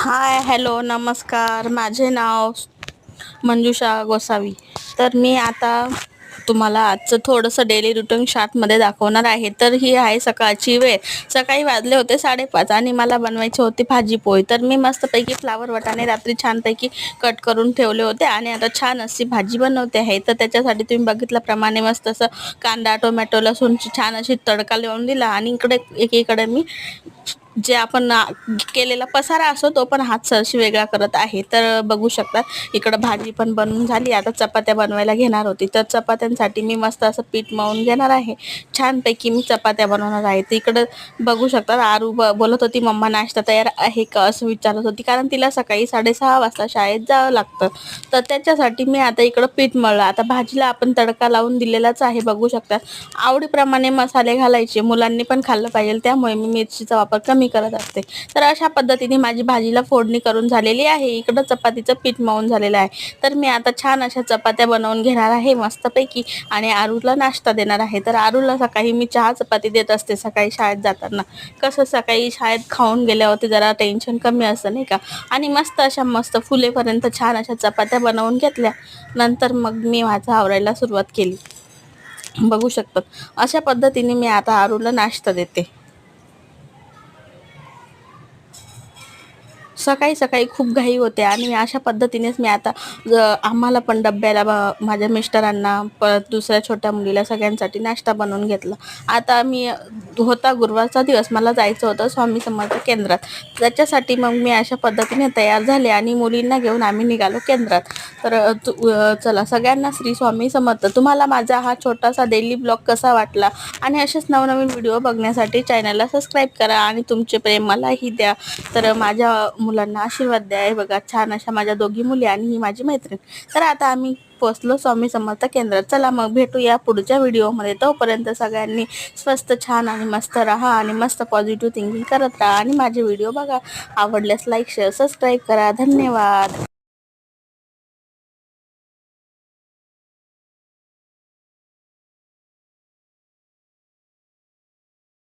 हाय, hello, नमस्कार. माझे नाव मंजुषा गोसावी. तर मी आता तुम्हाला आजचं थोडंसं डेली रुटीन शार्टमध्ये दाखवणार आहे. तर ही आहे सकाळची वेळ. सकाळी वाजले होते 5:30 आणि मला बनवायची होती भाजी पोळी. तर मी मस्तपैकी फ्लावर वाटाणे रात्री छानपैकी कट करून ठेवले होते आणि आता छान अशी भाजी बनवते आहे. तर त्याच्यासाठी तुम्ही बघितल्याप्रमाणे मस्त असं कांदा, टोमॅटो, लसूणची छान अशी तडका लावून दिला आणि एकीकडे मी जे आपण केलेला पसारा असतो तो पण हात सरशी वेगळा करत आहे. तर बघू शकता इकडं भाजी पण बनवून झाली. आता चपात्या बनवायला घेणार होती. तर चपात्यांसाठी मी मस्त असं पीठ मळून घेणार आहे. छानपैकी मी चपात्या बनवणार आहे. तर इकडं बघू शकता आरू बोलत होती, मम्मा नाश्ता तयार आहे का, असं विचारत होती, कारण तिला सकाळी 6:30 वाजता शाळेत जावं लागतं. तर त्याच्यासाठी मी आता इकडं पीठ मळलं. आता भाजीला आपण तडका लावून दिलेलाच आहे. बघू शकता आवडीप्रमाणे मसाले घालायचे, मुलांनी पण खाल्लं पाहिजे, त्यामुळे मी मिरचीचा वापर कमी करत असते. तर अशा पद्धतीने माझी भाजीला फोडणी करून झालेली आहे. इकडं चपातीचं पीठ मळून झालेलं आहे. तर मी आता छान अशा चपात्या बनवून घेणार आहे मस्तपैकी आणि आरूला नाश्ता देणार आहे. तर आरूला सकाळी मी चहा चपाती देत असते सकाळी शाळेत जाताना. कसं सकाळी शाळेत खाऊन गेल्यावरती जरा टेन्शन कमी असतं नाही का. आणि मस्त फुलेपर्यंत छान अशा चपात्या बनवून घेतल्या. नंतर मग मी माझं आवरायला सुरुवात केली. बघू शकतात अशा पद्धतीने मी आता आरूला नाश्ता देते. सकाळी सकाळी खूप घाई होते आणि अशा पद्धतीनेच मी आता आम्हाला पण डब्याला माझ्या मिस्टरांना, परत दुसऱ्या छोट्या मुलीला, सगळ्यांसाठी नाश्ता बनवून घेतला. आता मी होता गुरुवारचा दिवस, मला जायचं होतं स्वामी समर्थ केंद्रात. त्याच्यासाठी मग मी अशा पद्धतीने तयार झाले आणि मुलींना घेऊन आम्ही निघालो केंद्रात. तर चला, सगळ्यांना श्री स्वामी समर्थ. तुम्हाला माझा हा छोटासा डेली ब्लॉग कसा वाटला आणि असेच नवनवीन व्हिडिओ बघण्यासाठी चॅनलला सबस्क्राईब करा आणि तुमचे प्रेम मलाही द्या. तर माझ्या मुलांना आशीर्वाद द्या. हे बघा छान अशा माझ्या दोघी मुली आणि ही माझी मैत्रीण. तर आता आम्ही पोचलो स्वामी समर्थ केंद्रात. चला मग भेटूया पुढच्या व्हिडिओमध्ये. तोपर्यंत सगळ्यांनी स्वस्त, छान आणि मस्त राहा आणि मस्त पॉझिटिव्ह थिंकिंग करत राहा आणि माझे व्हिडिओ बघा. आवडल्यास लाईक, शेअर, सबस्क्राईब करा. धन्यवाद.